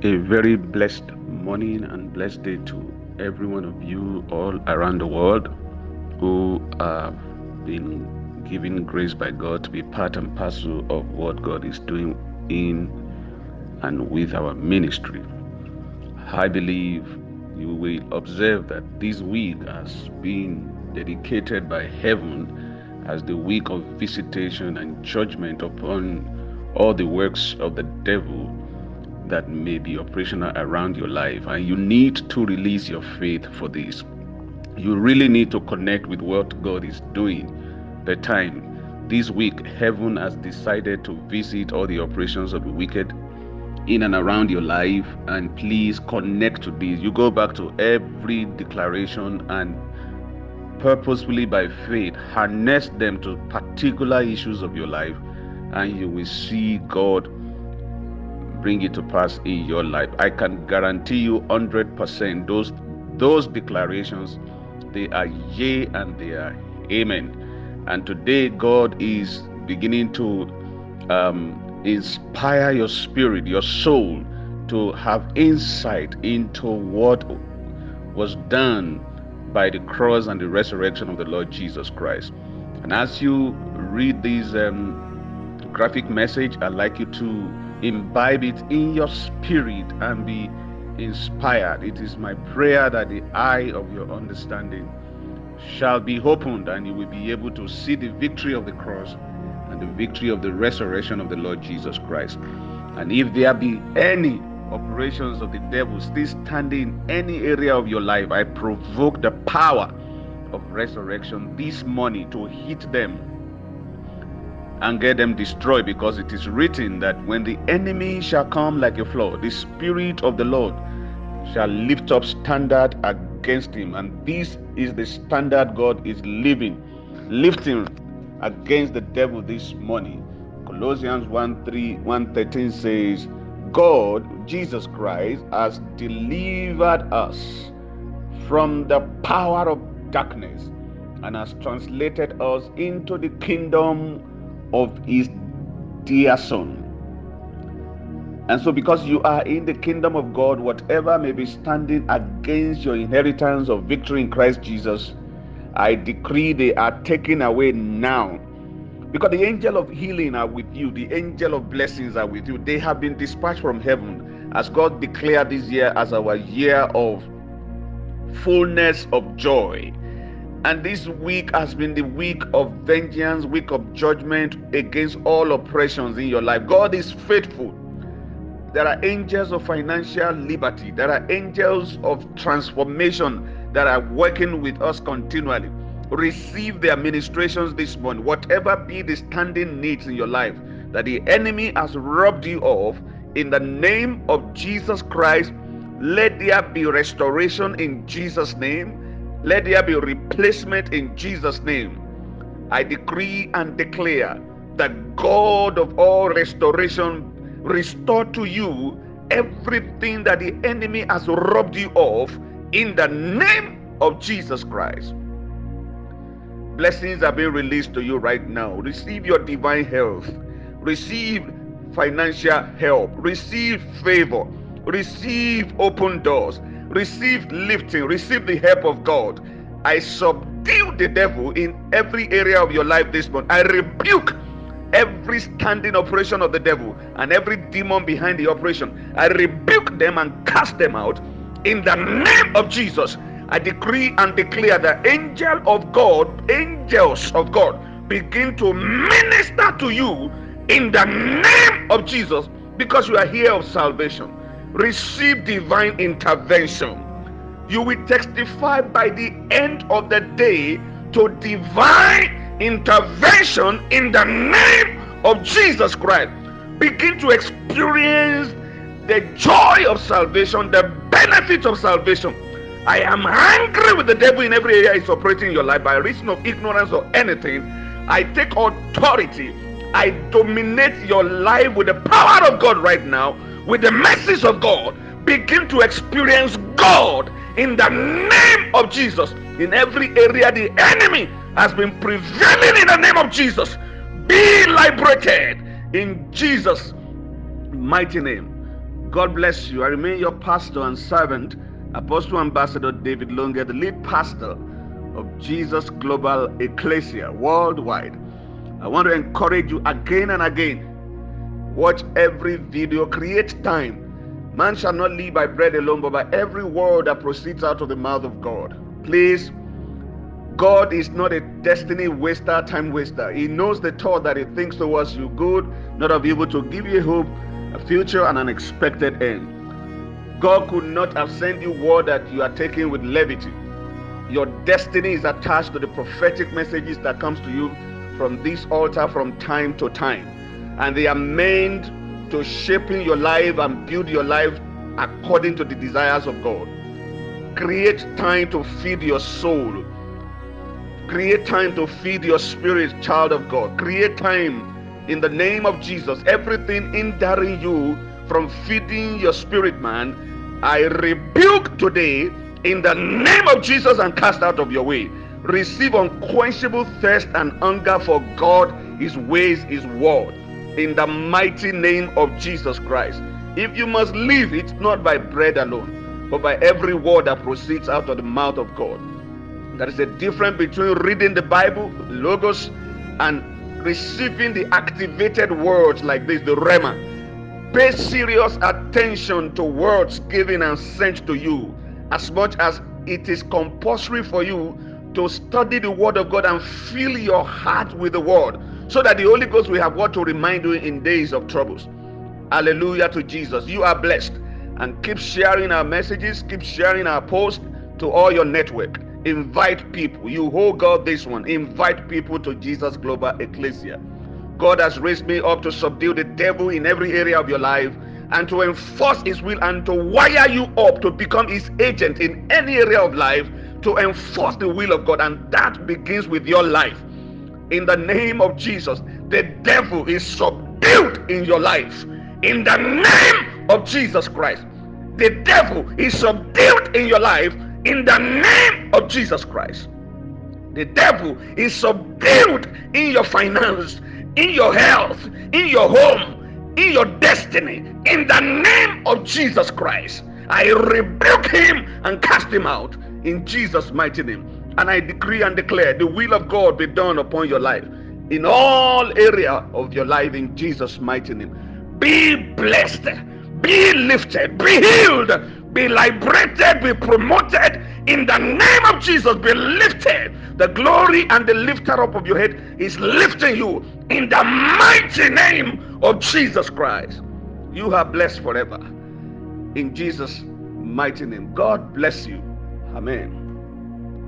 A very blessed morning and blessed day to every one of you all around the world who have been given grace by God to be part and parcel of what God is doing in and with our ministry. I believe you will observe that this week has been dedicated by heaven as the week of visitation and judgment upon all the works of the devil that may be operational around your life, and you need to release your faith for this. You really need to connect with what God is doing. The time this week, heaven has decided to visit all the operations of the wicked in and around your life, and please connect to this. You go back to every declaration and purposefully by faith harness them to particular issues of your life, and you will see God bring it to pass in your life. I can guarantee you 100% those declarations, they are yea and they are amen. And today God is beginning to inspire your spirit, your soul, to have insight into what was done by the cross and the resurrection of the Lord Jesus Christ. And as you read this graphic message, I'd like you to imbibe it in your spirit and be inspired. It is my prayer that the eye of your understanding shall be opened and you will be able to see the victory of the cross and the victory of the resurrection of the Lord Jesus Christ. And if there be any operations of the devil still standing in any area of your life, I provoke the power of resurrection this morning to hit them and get them destroyed, because it is written that when the enemy shall come like a flood, the Spirit of the Lord shall lift up standard against him. And this is the standard God is lifting against the devil this morning. Colossians 1:13 says, God, Jesus Christ, has delivered us from the power of darkness and has translated us into the kingdom of his dear Son. And so because you are in the kingdom of God, whatever may be standing against your inheritance of victory in Christ Jesus, I decree they are taken away now. Because the angel of healing are with you, the angel of blessings are with you. They have been dispatched from heaven, as God declared this year as our year of fullness of joy. And this week has been the week of vengeance, week of judgment against all oppressions in your life. God is faithful. There are angels of financial liberty. There are angels of transformation that are working with us continually. Receive their ministrations this morning. Whatever be the standing needs in your life that the enemy has robbed you of, in the name of Jesus Christ, let there be restoration in Jesus' name. Let there be replacement in Jesus' name. I decree and declare that God of all restoration restore to you everything that the enemy has robbed you of, in the name of Jesus Christ. Blessings are being released to you right now. Receive your divine health. Receive financial help. Receive favor. Receive open doors. Receive lifting. Receive the help of God. I subdue the devil in every area of your life this month. I rebuke every standing operation of the devil and every demon behind the operation. I rebuke them and cast them out in the name of Jesus. I decree and declare that angels of God begin to minister to you in the name of Jesus, because you are here of salvation. Receive divine intervention. You will testify by the end of the day to divine intervention in the name of Jesus Christ. Begin to experience the joy of salvation, the benefits of salvation. I am angry with the devil in every area he's operating in your life by reason of ignorance or anything. I take authority. I dominate your life with the power of God right now, with the message of God. Begin to experience God in the name of Jesus. In every area the enemy has been prevailing, in the name of Jesus, be liberated in Jesus' mighty name. God bless you. I remain your pastor and servant, Apostle Ambassador David Longe, the lead pastor of Jesus Global Ekklesia worldwide. I want to encourage you again and again. Watch every video, create time. Man shall not live by bread alone, but by every word that proceeds out of the mouth of God. Please, God is not a destiny waster, time waster. He knows the thought that He thinks towards you good, not of evil, to give you a hope, a future, and an expected end. God could not have sent you word that you are taking with levity. Your destiny is attached to the prophetic messages that comes to you from this altar from time to time. And they are meant to shaping your life and build your life according to the desires of God. Create time to feed your soul. Create time to feed your spirit, child of God. Create time in the name of Jesus. Everything hindering you from feeding your spirit, man, I rebuke today in the name of Jesus and cast out of your way. Receive unquenchable thirst and hunger for God, His ways, His word, in the mighty name of Jesus Christ. If you must live, it's not by bread alone, but by every word that proceeds out of the mouth of God. There is a difference between reading the Bible, Logos, and receiving the activated words like this, the REMIT. Pay serious attention to words given and sent to you, as much as it is compulsory for you to study the Word of God and fill your heart with the Word, so that the Holy Ghost will have what to remind you in days of troubles. Hallelujah to Jesus. You are blessed. And keep sharing our messages, keep sharing our posts to all your network. Invite people. You hold God this one. Invite people to Jesus Global Ekklesia. God has raised me up to subdue the devil in every area of your life and to enforce His will and to wire you up to become His agent in any area of life, to enforce the will of God. And that begins with your life. In the name of Jesus, the devil is subdued in your life. In the name of Jesus Christ, the devil is subdued in your life. In the name of Jesus Christ, the devil is subdued in your finance, in your health, in your home, in your destiny. In the name of Jesus Christ, I rebuke him and cast him out in Jesus' mighty name. And I decree and declare the will of God be done upon your life in all area of your life in Jesus' mighty name. Be blessed, be lifted, be healed, be liberated, be promoted in the name of Jesus. Be lifted. The glory and the lifter up of your head is lifting you in the mighty name of Jesus Christ. You are blessed forever in Jesus' mighty name. God bless you. Amen.